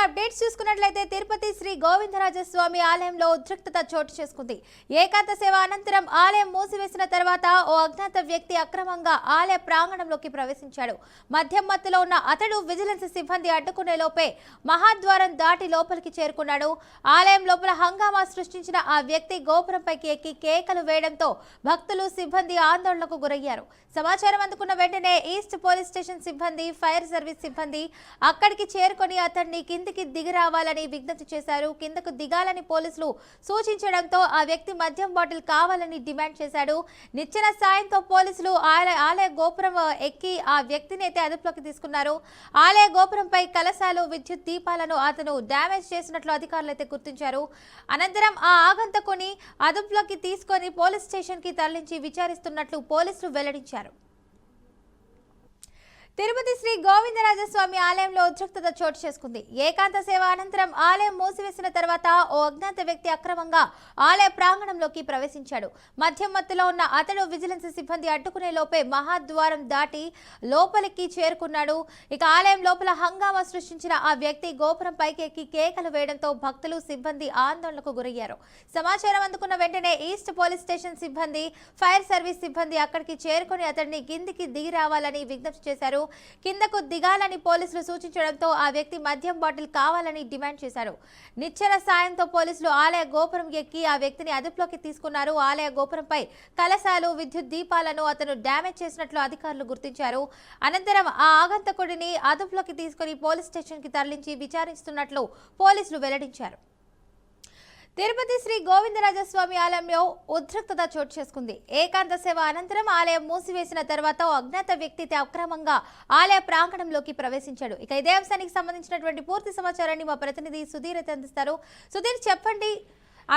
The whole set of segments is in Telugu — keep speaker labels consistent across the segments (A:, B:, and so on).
A: అప్డేట్స్ చూసుకున్నట్లయితే తిరుపతి శ్రీ గోవిందరాజస్వామి ఆలయంలో ఉద్రిక్తత చోటు చేసుకుంది. ఏకాంత సేవ అనంతరం ఆలయం మూసివేసిన తర్వాత ఓ అజ్ఞాత వ్యక్తి అక్రమంగా ఆలయ ప్రాంగణంలోకి ప్రవేశించాడు. మద్యం మత్తులో ఉన్న అతడు విజిలెన్స్ సిబ్బంది అడ్డుకునే లోపే మహాద్వారం దాటి లోపలికి చేరుకున్నాడు. ఆలయం లోపల హంగామా సృష్టించిన ఆ వ్యక్తి గోపురంపైకి ఎక్కి కేకలు వేయడంతో భక్తులు సిబ్బంది ఆందోళనకు గురయ్యారు. సమాచారం అందుకున్న వెంటనే ఈస్ట్ పోలీస్ స్టేషన్ సిబ్బంది, ఫైర్ సర్వీస్ సిబ్బంది అక్కడికి చేరుకొని అతన్ని కిందికి దిగి రావాలని విజ్ఞప్తి చేశారు. కిందకు దిగాలని పోలీసులు సూచించడంతో ఆ వ్యక్తి మద్యం బాటిల్ కావాలని డిమాండ్ చేశాడు. నిచ్చెన సాయంతో పోలీసులు ఆలయ గోపురం ఎక్కి ఆ వ్యక్తిని అయితే అదుపులోకి తీసుకున్నారు. ఆలయ గోపురంపై కలశాలు, విద్యుత్ దీపాలను అతను డ్యామేజ్ చేసినట్లు అధికారులు అయితే గుర్తించారు. అనంతరం ఆ ఆగంతకుని అదుపులోకి తీసుకొని పోలీస్ స్టేషన్ కి తరలించి విచారిస్తున్నట్లు పోలీసులు వెల్లడించారు. తిరుపతి శ్రీ గోవిందరాజస్వామి ఆలయంలో ఉద్రిక్తత చోటు చేసుకుంది. ఏకాంత సేవ అనంతరం ఆలయం మూసివేసిన తర్వాత ఓ అజ్ఞాత వ్యక్తి అక్రమంగా ఆలయ ప్రాంగణంలోకి ప్రవేశించాడు. మద్యం మత్తులో ఉన్న అతడు విజిలెన్స్ సిబ్బంది అడ్డుకునే లోపే మహాద్వారం దాటి లోపలికి చేరుకున్నాడు. ఇక ఆలయం లోపల హంగామా సృష్టించిన ఆ వ్యక్తి గోపురం పైకి ఎక్కి కేకలు వేయడంతో భక్తులు, సిబ్బంది ఆందోళనకు గురయ్యారు. సమాచారం అందుకున్న వెంటనే ఈస్ట్ పోలీస్ స్టేషన్ సిబ్బంది, ఫైర్ సర్వీస్ సిబ్బంది అక్కడికి చేరుకొని అతడిని కిందికి దిగి రావాలని విజ్ఞప్తి చేశారు. కిందకు దిగాలని పోలీసులు సూచించడంతో ఆ వ్యక్తి మద్యం బాటిల్ కావాలని డిమాండ్ చేశారు. నిచ్చెన సాయంతో పోలీసులు ఆలయ గోపురం ఎక్కి ఆ వ్యక్తిని అదుపులోకి తీసుకున్నారు. ఆలయ గోపురంపై కలశాలు, విద్యుత్ దీపాలను అతను డ్యామేజ్ చేసినట్లు అధికారులు గుర్తించారు. అనంతరం ఆ ఆగంతకుడిని అదుపులోకి తీసుకుని పోలీస్ స్టేషన్ కి తరలించి విచారిస్తున్నట్లు పోలీసులు వెల్లడించారు. తిరుపతి శ్రీ గోవిందరాజస్వామి ఆలయంలో ఉద్రిక్తత చోటు చేసుకుంది. ఏకాంత సేవ అనంతరం ఆలయం మూసివేసిన తర్వాత అజ్ఞాత వ్యక్తి అక్రమంగా ఆలయ ప్రాంగణంలోకి ప్రవేశించాడు. ఇక ఇదే అంశానికి సంబంధించినటువంటి పూర్తి సమాచారాన్ని మా ప్రతినిధి సుధీర్ అయితే అందిస్తారు. సుధీర్, చెప్పండి,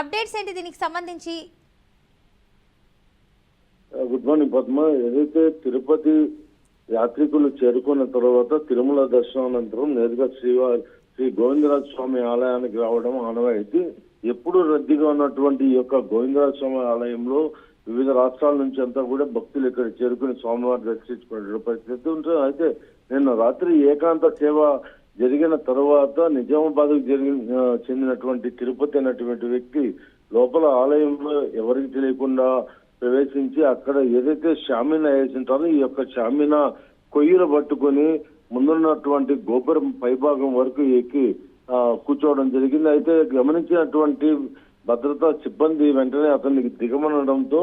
A: అప్డేట్స్ ఏంటి దీనికి సంబంధించి?
B: Good morning Padma. ఏదైతే తిరుపతి యాత్రికులు చేరుకున్న తర్వాత తిరుమల దర్శనానంతరం నేరుగా శ్రీ గోవిందరాజ స్వామి ఆలయానికి రావడం ఆనవాయితీ. ఎప్పుడు రద్దీగా ఉన్నటువంటి ఈ యొక్క గోవిందరాజ స్వామి ఆలయంలో వివిధ రాష్ట్రాల నుంచి అంతా కూడా భక్తులు ఇక్కడ చేరుకుని స్వామివారి దర్శించుకునే పరిస్థితి ఉంటుంది. అయితే నిన్న రాత్రి ఏకాంత సేవ జరిగిన తర్వాత నిజామాబాద్ చెందినటువంటి తిరుపతి అనేటువంటి వ్యక్తి లోపల ఆలయంలో ఎవరికి తెలియకుండా ప్రవేశించి అక్కడ ఏదైతే షామినా వేసింటారో ఈ యొక్క షామినా కొయ్యలు పట్టుకొని ముందున్నటువంటి గోపురం పైభాగం వరకు ఎక్కి కూర్చోవడం జరిగింది. అయితే గమనించినటువంటి భద్రతా సిబ్బంది వెంటనే అతనికి దిగమనడంతో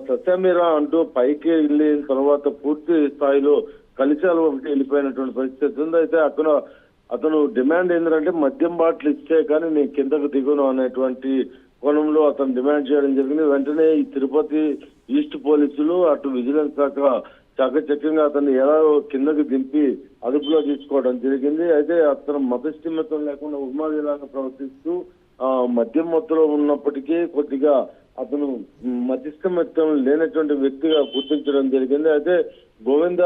B: సత్యమీరా అంటూ పైకి వెళ్ళిన తర్వాత పూర్తి స్థాయిలో కలిశాలు ఒకటి వెళ్ళిపోయినటువంటి పరిస్థితి ఉంది. అయితే అతను డిమాండ్ ఏంటంటే మద్యం బాటిల్ ఇచ్చే కానీ నేను కిందకు దిగును అనేటువంటి కోణంలో అతను డిమాండ్ చేయడం జరిగింది. వెంటనే ఈ తిరుపతి ఈస్ట్ పోలీసులు, అటు విజిలెన్స్ శాఖ చాకచక్యంగా అతన్ని ఎలా కిందకి దింపి అదుపులో తీసుకోవడం జరిగింది. అయితే అతను మతస్థిమితం లేకుండా ఉన్మాదిలాగా ప్రవర్తిస్తూ మద్యం మత్తులో ఉన్నప్పటికీ కొద్దిగా అతను మతిస్థిమితం లేనటువంటి వ్యక్తిగా గుర్తించడం జరిగింది. అయితే గోవింద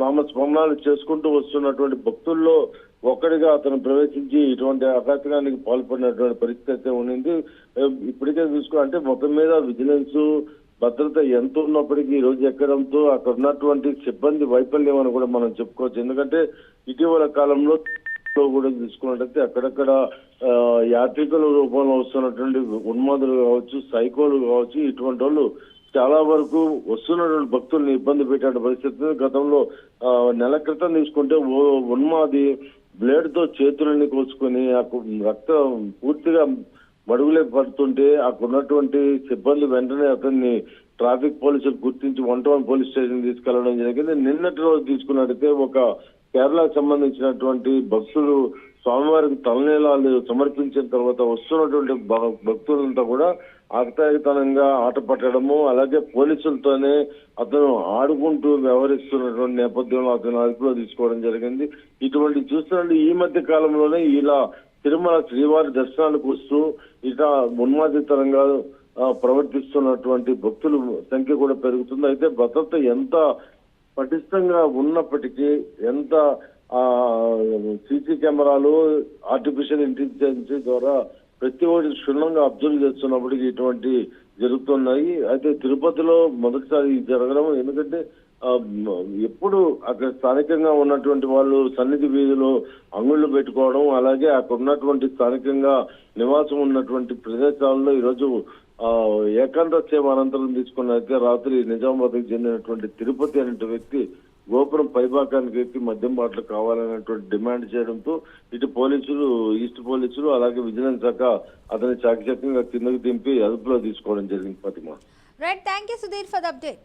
B: నామస్మరణాలు చేసుకుంటూ వస్తున్నటువంటి భక్తుల్లో ఒక్కడిగా అతను ప్రవేశించి ఇటువంటి అఘాతకానికి పాల్పడినటువంటి పరిస్థితి ఉండింది. ఇప్పటికే అంటే మొత్తం మీద విజిలెన్స్ భద్రత ఎంత ఉన్నప్పటికీ ఈ రోజు ఎక్కడంతో అక్కడ ఉన్నటువంటి సిబ్బంది వైఫల్యం అని కూడా మనం చెప్పుకోవచ్చు. ఎందుకంటే ఇటీవల కాలంలో కూడా చూసుకున్నట్టయితే అక్కడక్కడ యాత్రికుల రూపంలో వస్తున్నటువంటి ఉన్మాదులు కావచ్చు, సైకోలు కావచ్చు, ఇటువంటి వాళ్ళు చాలా వరకు వస్తున్నటువంటి భక్తుల్ని ఇబ్బంది పెట్టే పరిస్థితి. గతంలో నెల క్రితం తీసుకుంటే ఓ ఉన్మాది బ్లేడ్ తో చేతులని కోసుకొని రక్తం పూర్తిగా మడుగులే పడుతుంటే అక్కడ ఉన్నటువంటి సిబ్బంది వెంటనే అతన్ని ట్రాఫిక్ పోలీసులు గుర్తించి 121 పోలీస్ స్టేషన్ తీసుకెళ్లడం జరిగింది. నిన్నటి రోజు తీసుకున్నట్టయితే ఒక కేరళకు సంబంధించినటువంటి భక్తులు స్వామివారికి తలనీలాలు సమర్పించిన తర్వాత వస్తున్నటువంటి భక్తులంతా కూడా ఆకతాయితనంగా ఆట పట్టడము, అలాగే పోలీసులతోనే అతను ఆడుకుంటూ వ్యవహరిస్తున్నటువంటి నేపథ్యంలో అతను అదుపులో తీసుకోవడం జరిగింది. ఇటువంటి చూస్తున్నట్టు ఈ మధ్య కాలంలోనే ఇలా తిరుమల శ్రీవారి దర్శనాలకు వస్తూ ఇక ఉన్మాదితరంగా ప్రవర్తిస్తున్నటువంటి భక్తుల సంఖ్య కూడా పెరుగుతుంది. అయితే భద్రత ఎంత పటిష్టంగా ఉన్నప్పటికీ, ఎంత సీసీ కెమెరాలు, ఆర్టిఫిషియల్ ఇంటెలిజెన్స్ ద్వారా ప్రతి ఒక్కటి క్షుణ్ణంగా అబ్జర్వ్ చేస్తున్నప్పటికీ ఇటువంటి జరుగుతున్నాయి. అయితే తిరుపతిలో మొదటిసారి జరగడం, ఎందుకంటే ఆ, ఎప్పుడు అక్కడ స్థానికంగా ఉన్నటువంటి వాళ్ళు సన్నిధి వీధిలో అంగుళ్ళు పెట్టుకోవడం, అలాగే అక్కడ ఉన్నటువంటి స్థానికంగా నివాసం ఉన్నటువంటి ప్రదేశాల్లో ఈరోజు ఏకాంత సేవ అనంతరం తీసుకున్నైతే రాత్రి నిజామాబాద్కి చెందినటువంటి తిరుపతి అనే వ్యక్తి గోపురం పైభాగానికి ఎక్కి మద్యం బాటలు కావాలనేటువంటి డిమాండ్ చేయడంతో ఇటు పోలీసులు, ఈస్ట్ పోలీసులు అలాగే విజిలెన్స్ శాఖ అతని చాకచక్యంగా కిందకి దింపి అదుపులో తీసుకోవడం జరిగింది. Fatima.
A: Right, thank you Sudheer for the update.